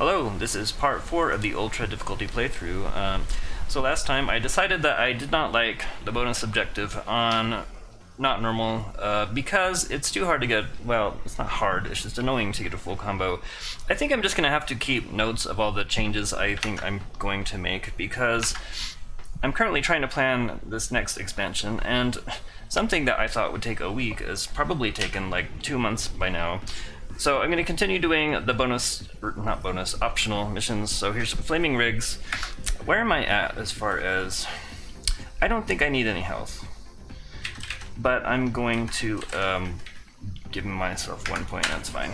Hello, this is part 4 of the Ultra difficulty playthrough. So last time I decided that I did not like the bonus objective on not normal because it's too hard to get, well, it's not hard, it's just annoying to get a full combo. I think I'm just going to have to keep notes of all the changes I think I'm going to make because I'm currently trying to plan this next expansion, and something that I thought would take a week is probably taken like 2 months by now. So I'm going to continue doing the bonus, or not bonus, optional missions. So here's Flaming Rigs. Where am I at as far as... I don't think I need any health. But I'm going to give myself 1 point, that's fine.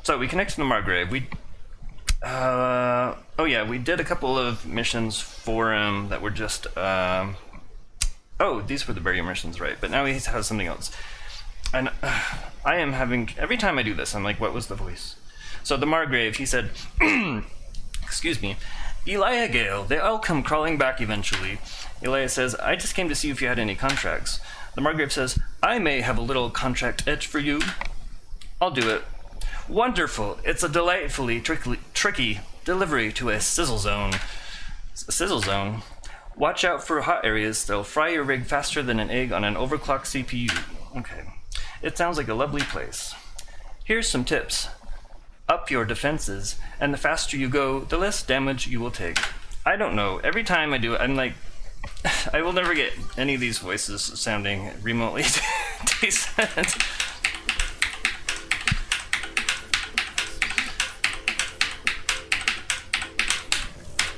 So we connected to Margrave. Oh yeah, we did a couple of missions for him that were just... oh, these were the barrier missions, right. But now he has something else. And I am having, every time I do this, I'm like, what was the voice? So the Margrave, he said, excuse me, Elia Gale, they all come crawling back eventually. Elia says, I just came to see if you had any contracts. The Margrave says, I may have a little contract etch for you. I'll do it. Wonderful, it's a delightfully tricky delivery to a sizzle zone. A sizzle zone? Watch out for hot areas, they'll fry your rig faster than an egg on an overclocked CPU. Okay. It sounds like a lovely place. Here's some tips. Up your defenses, and the faster you go, the less damage you will take. I don't know, every time I do it, I'm like, I will never get any of these voices sounding remotely decent.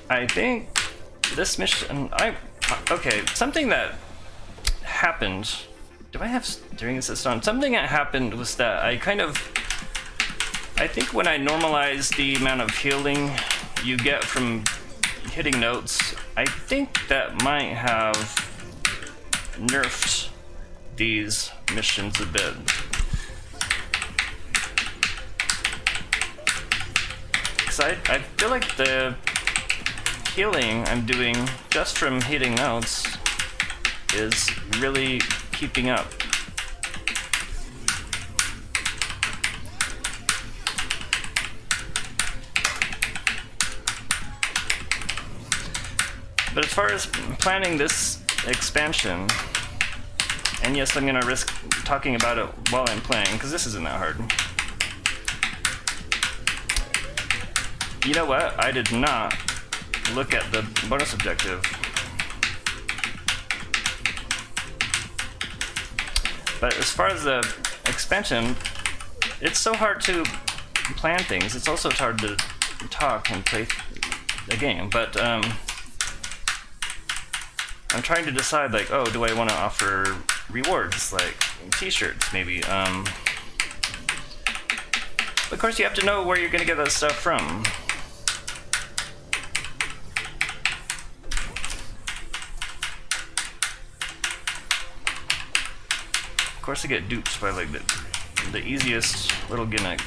I think this mission, okay, something that happened. Do I have steering assist on? Something that happened was that I think when I normalized the amount of healing you get from hitting notes, I think that might have nerfed these missions a bit. Because I feel like the healing I'm doing just from hitting notes is really keeping up. But as far as planning this expansion, and yes, I'm gonna risk talking about it while I'm playing, because this isn't that hard. You know what? I did not look at the bonus objective. But as far as the expansion, it's so hard to plan things. It's also hard to talk and play the game. But I'm trying to decide, like, oh, do I want to offer rewards, like t-shirts, maybe? Of course, you have to know where you're going to get that stuff from. Of course, I get duped by like the easiest little gimmick.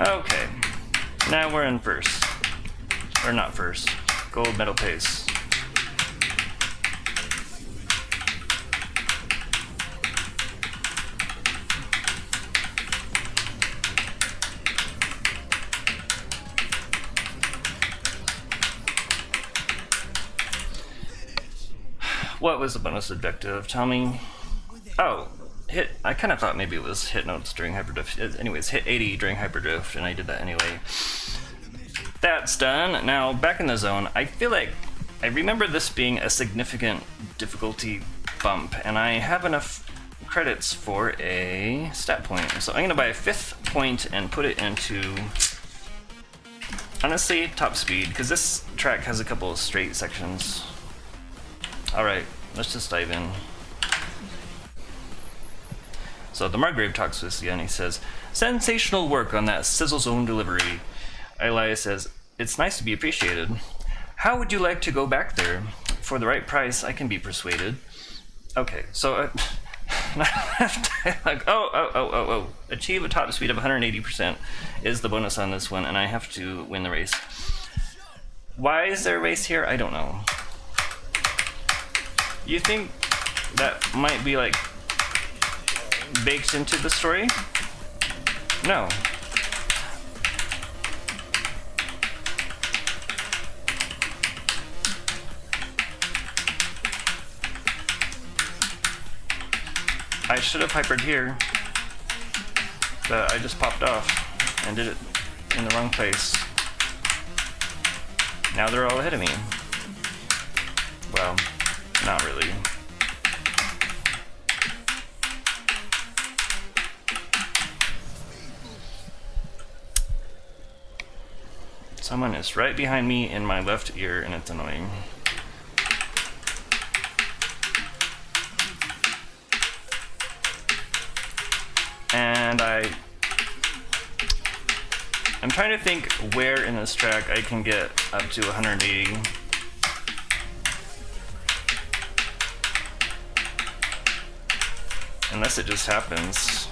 Okay, now we're in first. Or not first. Gold medal pace. What was the bonus objective? Tell me. Oh, hit. I kind of thought maybe it was hit notes during hyperdrift. Anyways, hit 80 during hyperdrift, and I did that anyway. That's done. Now, back in the zone, I feel like I remember this being a significant difficulty bump, and I have enough credits for a stat point. So I'm going to buy a 5th point and put it into, honestly, top speed, because this track has a couple of straight sections. Alright, let's just dive in. So the Margrave talks to us again. He says, sensational work on that sizzle zone delivery. Elias says, it's nice to be appreciated. How would you like to go back there? for the right price, I can be persuaded. Okay, so achieve a top speed of 180% is the bonus on this one, and I have to win the race. Why is there a race here? I don't know. You think that might be like baked into the story? No. I should have hypered here, but I just popped off and did it in the wrong place. Now they're all ahead of me. Well, not really. Someone is right behind me in my left ear, and it's annoying. And I'm trying to think where in this track I can get up to 180. Unless it just happens.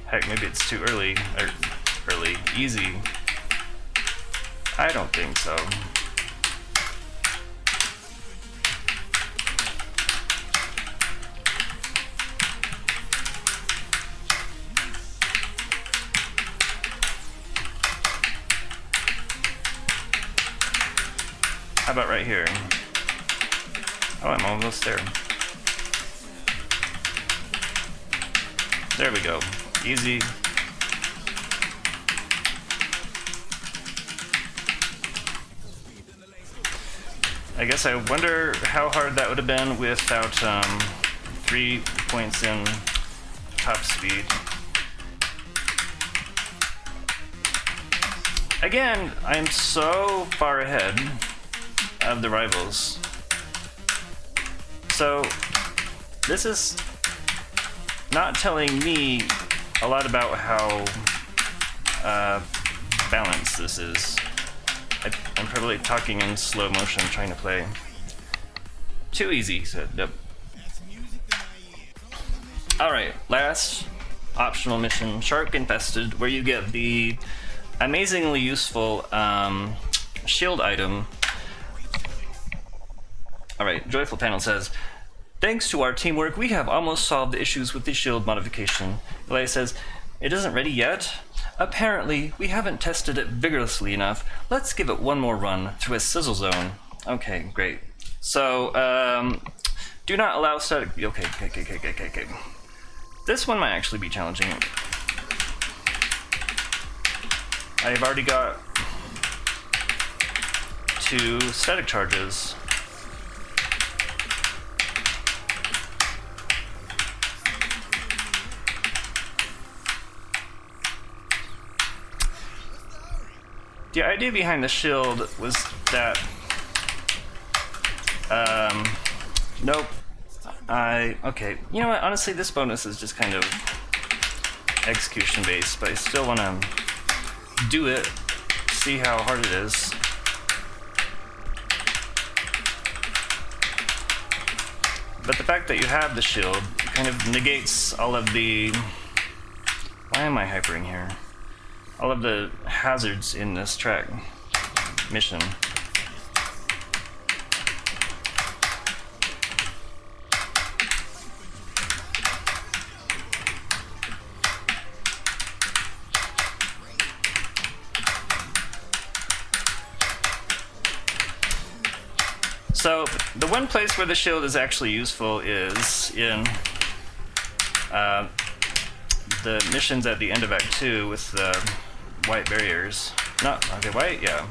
Heck, maybe it's too early. Or early. Easy. I don't think so. How about right here? Oh, I'm almost there. There we go. Easy. I guess I wonder how hard that would have been without 3 points in top speed. Again, I'm so far ahead of the rivals. So this is not telling me a lot about how balanced this is. I'm probably talking in slow motion trying to play. Too easy, so yep. Alright, last optional mission, Shark Infested, where you get the amazingly useful shield item. Alright, Joyful Panel says, thanks to our teamwork, we have almost solved the issues with the shield modification. Eli says, it isn't ready yet? Apparently, we haven't tested it vigorously enough. Let's give it one more run through a sizzle zone. Okay, great. So, do not allow static... Okay. This one might actually be challenging. I've already got 2 static charges. The idea behind the shield was that, nope, okay, you know what, honestly this bonus is just kind of execution based, but I still want to do it, see how hard it is. But the fact that you have the shield kind of negates all of the, why am I hypering here? All of the hazards in this track mission. So the one place where the shield is actually useful is in the missions at the end of Act 2 with the white barriers. Not, okay, white? Yeah.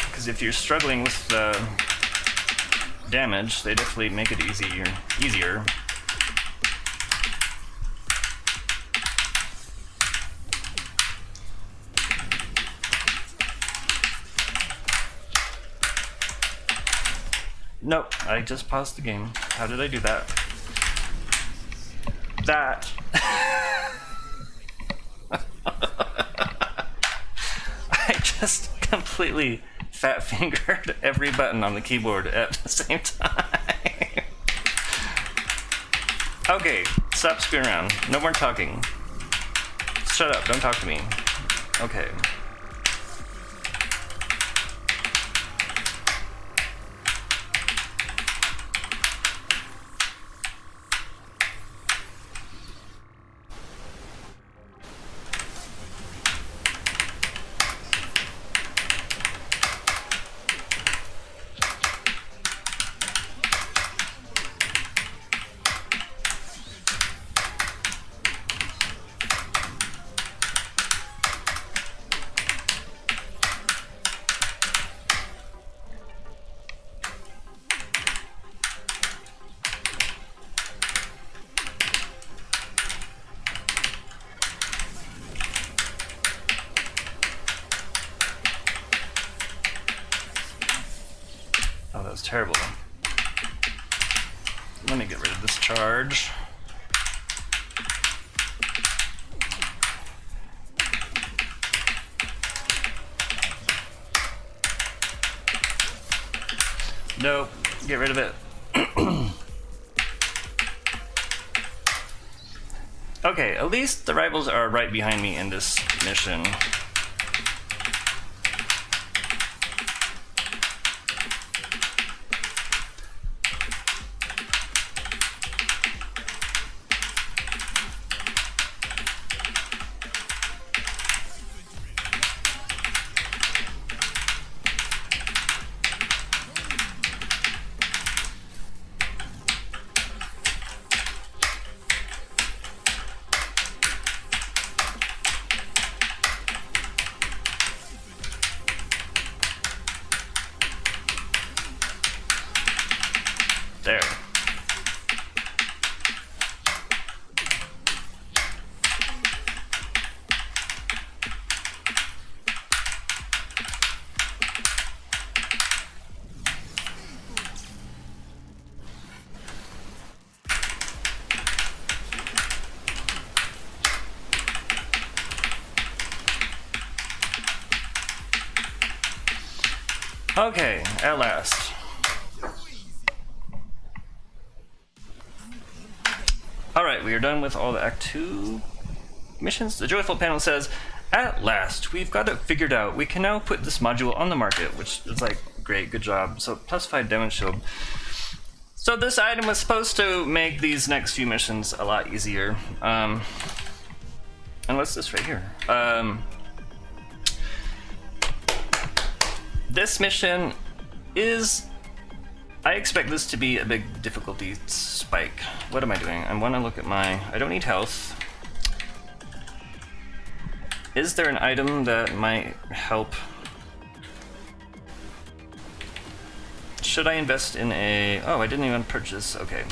Because if you're struggling with the damage, they definitely make it easier. Nope, I just paused the game. How did I do that? That. I just completely fat fingered every button on the keyboard at the same time. Okay, stop screwing around. No more talking. Shut up, don't talk to me. Okay. Oh, that was terrible. Let me get rid of this charge. Nope, get rid of it. Okay, at least the rivals are right behind me in this mission. There. Okay, at last. Alright, we are done with all the Act 2 missions. The joyful panel says, at last, we've got it figured out. We can now put this module on the market, which is like, great, good job. So, +5 damage shield. So this item was supposed to make these next few missions a lot easier. And what's this right here? This mission is... I expect this to be a big difficulty spike. What am I doing? I want to look at my... I don't need health. Is there an item that might help? Should I invest in a... Oh, I didn't even purchase. Okay.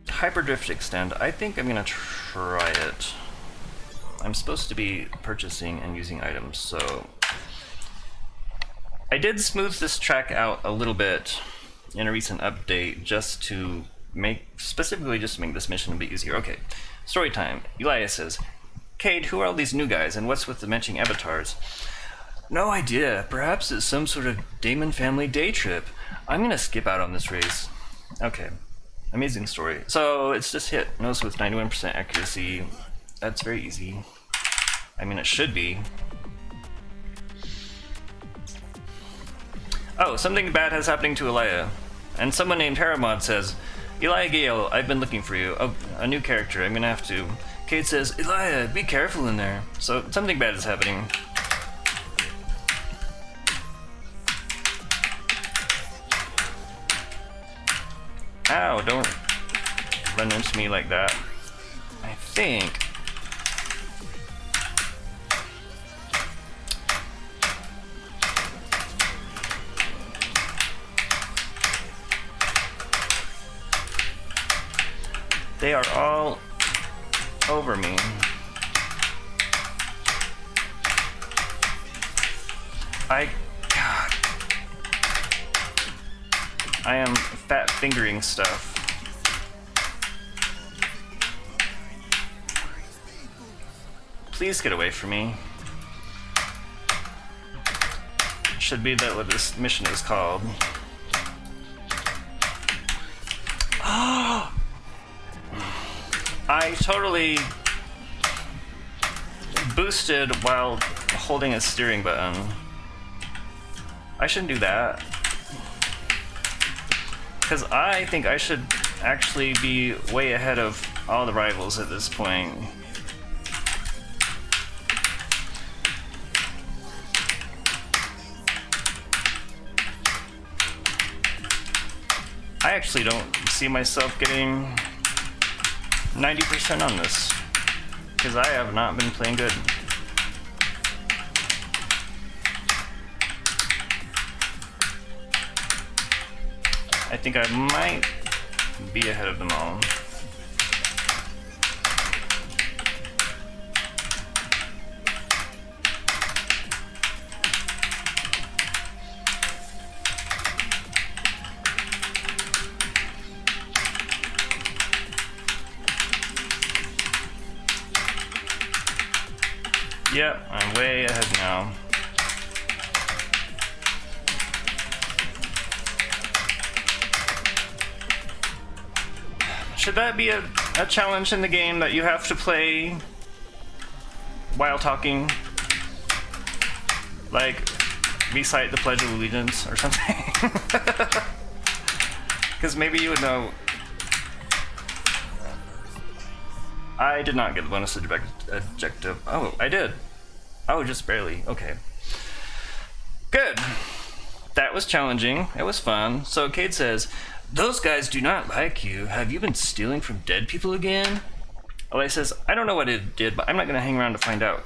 Hyperdrift Extend. I think I'm going to try it. I'm supposed to be purchasing and using items, so... I did smooth this track out a little bit in a recent update just to make, specifically just to make this mission a bit easier. Okay, story time. Elias says, Cade, who are all these new guys and what's with the matching avatars? No idea. Perhaps it's some sort of Damon family day trip. I'm gonna skip out on this race. Okay, amazing story. So it's just hit. Notice with 91% accuracy. That's very easy. I mean, it should be. Oh, something bad has happening to Elia. And someone named Haramod says, Elia Gale, I've been looking for you. Oh, a new character, I'm gonna have to. Kate says, Elia, be careful in there. So, something bad is happening. Ow, don't run into me like that. I think... they are all over me. God. I am fat fingering stuff. Please get away from me. should be that what this mission is called. I totally boosted while holding a steering button. I shouldn't do that. Because I think I should actually be way ahead of all the rivals at this point. I actually don't see myself getting 90% on this, because I have not been playing good. I think I might be ahead of them all. Yep, I'm way ahead now. Should that be a challenge in the game that you have to play while talking? Like, recite the Pledge of Allegiance or something? Because maybe you would know. I did not get the bonus objective. Oh, I did. Oh, just barely. Okay. Good. That was challenging. It was fun. So Cade says, "Those guys do not like you. Have you been stealing from dead people again?" Eli says, "I don't know what it did, but I'm not going to hang around to find out.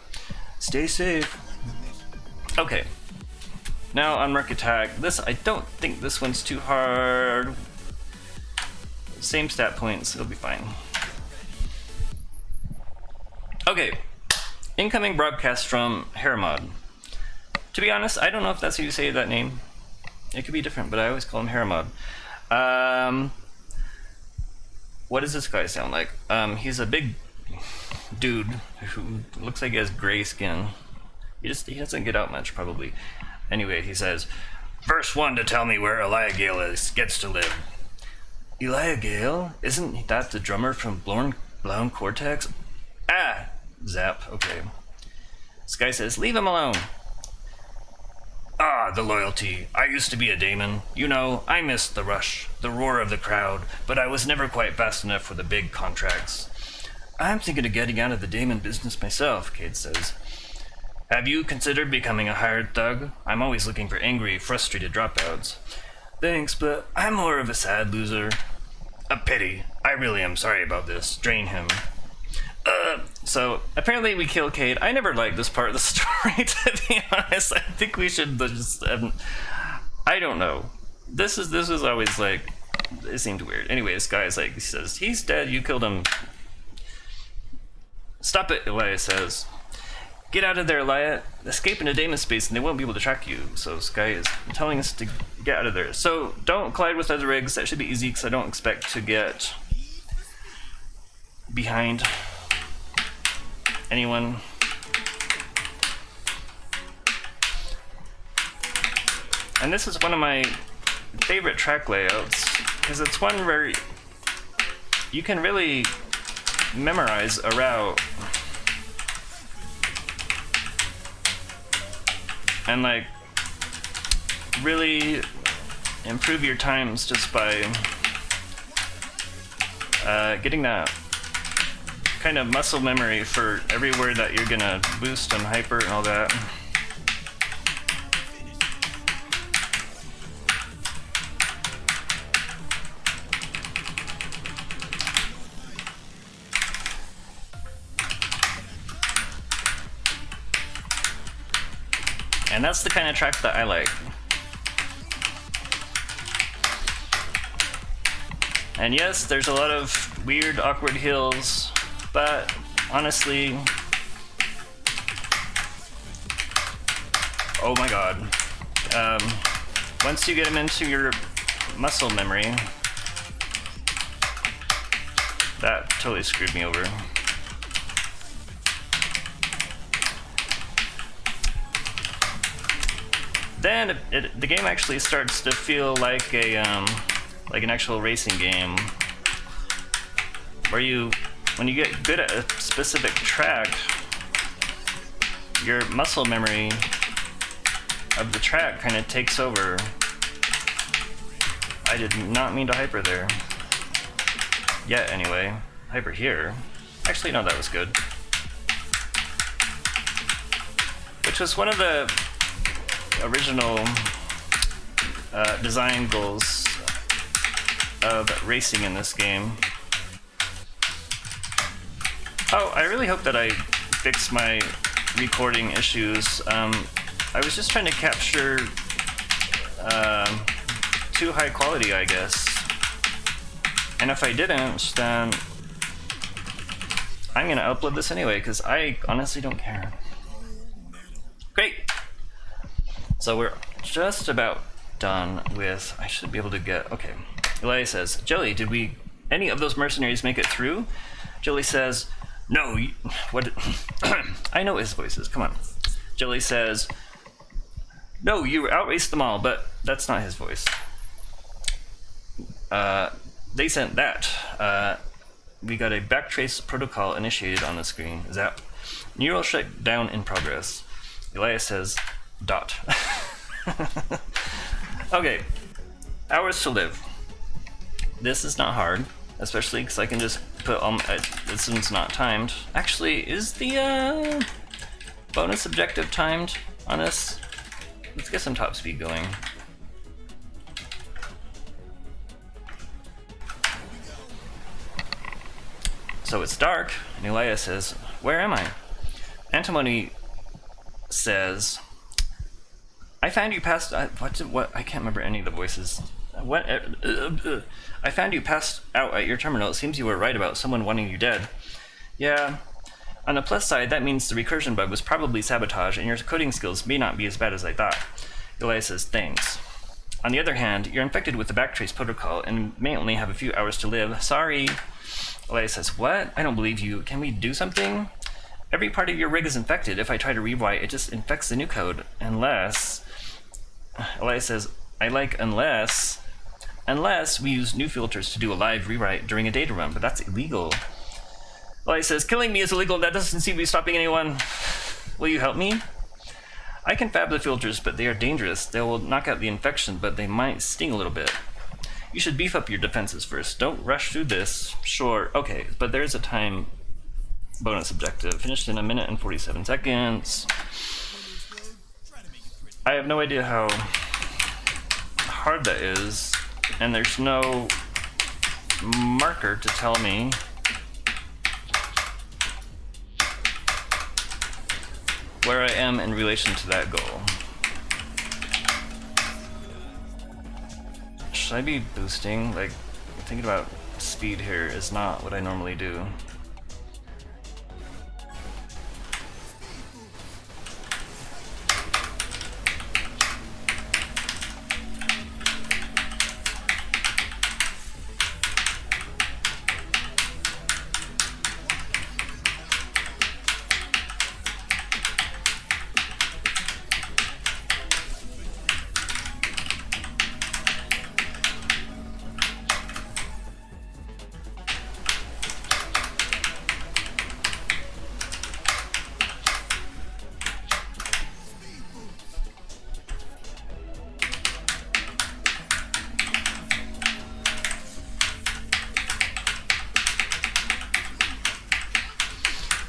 Stay safe." Okay. Now on Merc Attack. This, I don't think this one's too hard. Same stat points. It'll be fine. Okay. Incoming broadcast from Hermod. To be honest, I don't know if that's how you say that name. It could be different, but I always call him Hermod. What does this guy sound like? He's a big dude who looks like he has gray skin. He doesn't get out much, probably. Anyway, he says, "First one to tell me where Elijah Gale gets to live." Elijah Gale? Isn't that the drummer from Blown Cortex? Ah! Zap, okay. This guy says, "Leave him alone." "Ah, the loyalty. I used to be a daemon. You know, I missed the rush, the roar of the crowd, but I was never quite fast enough for the big contracts." "I'm thinking of getting out of the daemon business myself," Cade says. "Have you considered becoming a hired thug? I'm always looking for angry, frustrated dropouts." "Thanks, but I'm more of a sad loser." "A pity. I really am sorry about this. Drain him." So apparently we kill Cade. I never liked this part of the story, to be honest. I think we should just I don't know. This was always like, it seemed weird. Anyway, this guy is like, he says, "He's dead, you killed him." "Stop it," Elias says. "Get out of there, Elias. Escape into daemon space and they won't be able to track you." So this guy is telling us to get out of there. So don't collide with other rigs. That should be easy because I don't expect to get behind anyone. And this is one of my favorite track layouts because it's one where you can really memorize a route and like really improve your times just by getting that kind of muscle memory for every word that you're gonna boost and hyper and all that. And that's the kind of track that I like. And yes, there's a lot of weird, awkward hills, but honestly, oh my god. Once you get them into your muscle memory, that totally screwed me over. then the game actually starts to feel like like an actual racing game, where when you get good at a specific track, your muscle memory of the track kind of takes over. I did not mean to hyper there. Yet, anyway. Hyper here. Actually, no, that was good. Which was one of the original design goals of racing in this game. Oh, I really hope that I fix my recording issues. I was just trying to capture too high quality, I guess. And if I didn't, then I'm gonna upload this anyway, because I honestly don't care. Great! So we're just about done with... I should be able to get... Okay. Elias says, Jelly, did any of those mercenaries make it through? Jelly says, no, what... I know his voices, come on. Jelly says, no, you outraced them all, but that's not his voice. They sent that. We got a backtrace protocol initiated on the screen. Is that neural shutdown in progress? Elias says, dot. Okay, hours to live. This is not hard, especially because I can just put this one's not timed. Actually, is the bonus objective timed on this? Let's get some top speed going. So it's dark, and Elias says, where am I? Antimony says, I found you passed... what? I can't remember any of the voices. What? I found you passed out at your terminal. It seems you were right about someone wanting you dead. Yeah. On the plus side, that means the recursion bug was probably sabotage, and your coding skills may not be as bad as I thought. Elias says, thanks. On the other hand, you're infected with the Backtrace protocol, and may only have a few hours to live. Sorry. Elias says, what? I don't believe you. Can we do something? Every part of your rig is infected. If I try to rewrite, it just infects the new code. Unless... Elias says, I like unless we use new filters to do a live rewrite during a data run, but that's illegal. Elias says, killing me is illegal. That doesn't seem to be stopping anyone. Will you help me? I can fab the filters, but they are dangerous. They will knock out the infection, but they might sting a little bit. You should beef up your defenses first. Don't rush through this. Sure, okay, but there's a time bonus objective. Finished in 1 minute and 47 seconds. I have no idea how hard that is, and there's no marker to tell me where I am in relation to that goal. Should I be boosting? Like, thinking about speed here is not what I normally do.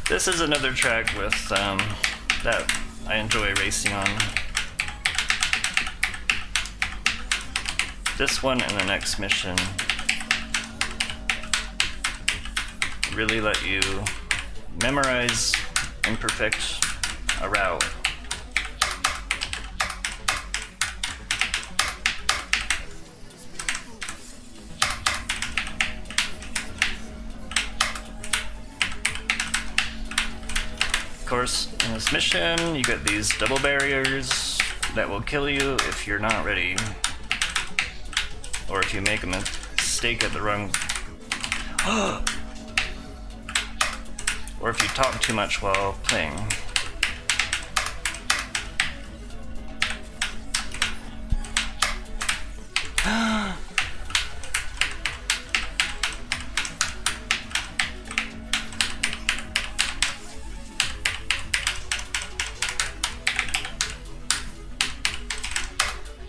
This is another track with that I enjoy racing on. This one and the next mission really let you memorize and perfect a route. Of course, in this mission, you get these double barriers that will kill you if you're not ready, or if you make a mistake at the wrong... or if you talk too much while playing.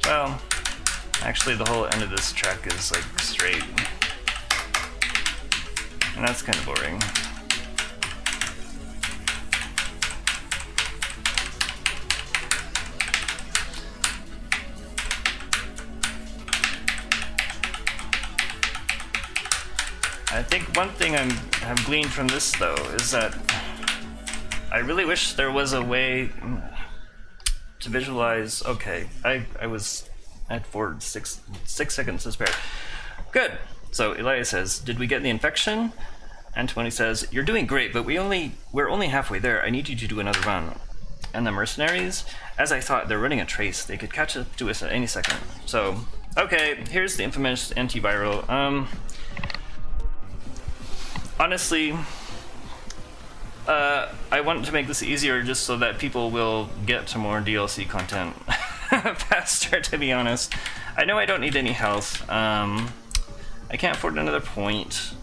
Well, actually the whole end of this track is like straight. And that's kind of boring. I think one thing I've gleaned from this though is that I really wish there was a way to visualize. Okay, I had 6 seconds to spare. Good. So Elias says, "Did we get the infection?" Antimony says, "You're doing great, but we're only halfway there. I need you to do another run." And the mercenaries, as I thought, they're running a trace. They could catch up to us at any second. So, okay, here's the infamous antiviral. Honestly, I want to make this easier just so that people will get to more DLC content faster, to be honest. I know I don't need any health. I can't afford another point.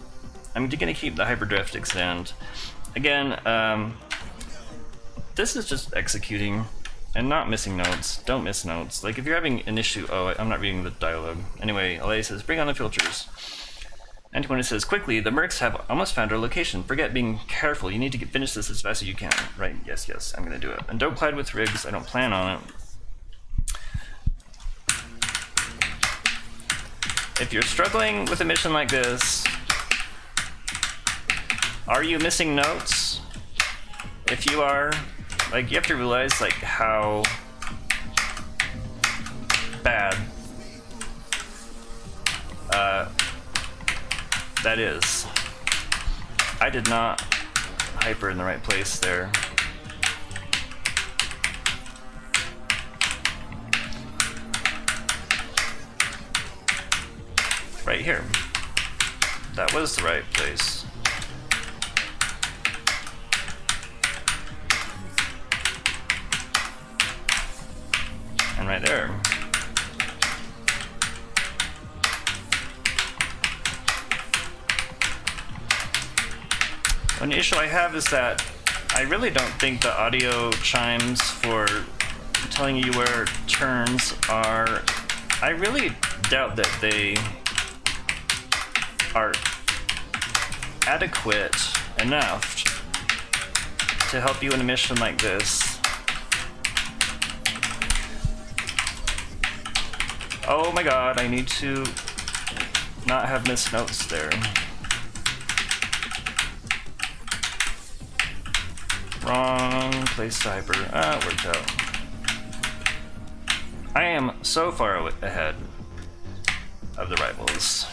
I'm gonna keep the hyperdrift extend. Again, this is just executing and not missing notes. Don't miss notes. Like if you're having an issue, oh, I'm not reading the dialogue. Anyway, LA says, "Bring on the filters." Antimony says, "Quickly, the mercs have almost found our location. Forget being careful. You need to finish this as fast as you can." Right, yes, I'm gonna do it. And don't collide with rigs. I don't plan on it. If you're struggling with a mission like this, are you missing notes? If you are, like, you have to realize, like, how bad that is. I did not hyper in the right place there. Right here. That was the right place. And right there. One issue I have is that I really don't think the audio chimes for telling you where turns are. I really doubt that they are adequate enough to help you in a mission like this. Oh my god, I need to not have missed notes there. Wrong place to hyper. It worked out. I am so far ahead of the rivals.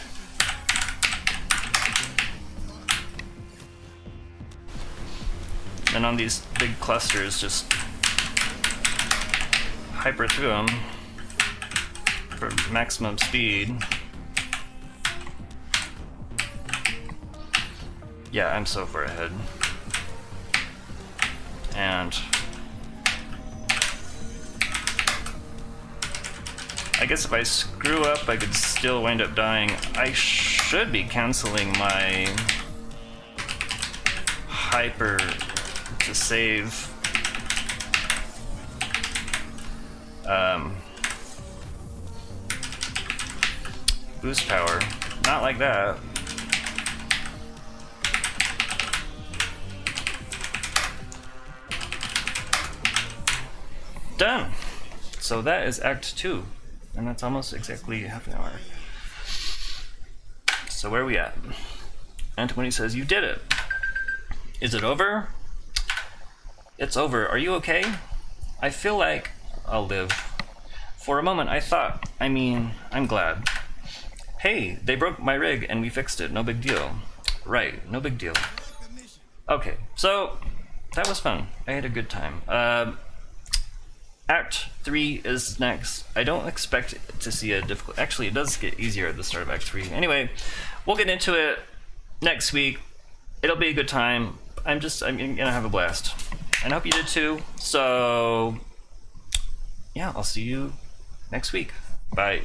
And on these big clusters, just hyper through them for maximum speed. Yeah, I'm so far ahead. And I guess if I screw up, I could still wind up dying. I should be canceling my hyper to save. Boost power. Not like that. Done! So that is Act 2. And that's almost exactly half an hour. So where are we at? Antimony says, "You did it. Is it over?" It's over. Are you okay? I feel like I'll live. For a moment I thought, I'm glad. Hey, they broke my rig and we fixed it. No big deal. Right, no big deal. Okay, so that was fun. I had a good time. Act 3 is next. I don't expect to see a difficult... Actually, it does get easier at the start of Act 3. Anyway, we'll get into it next week. It'll be a good time. I'm gonna have a blast. And I hope you did too. So, yeah, I'll see you next week. Bye.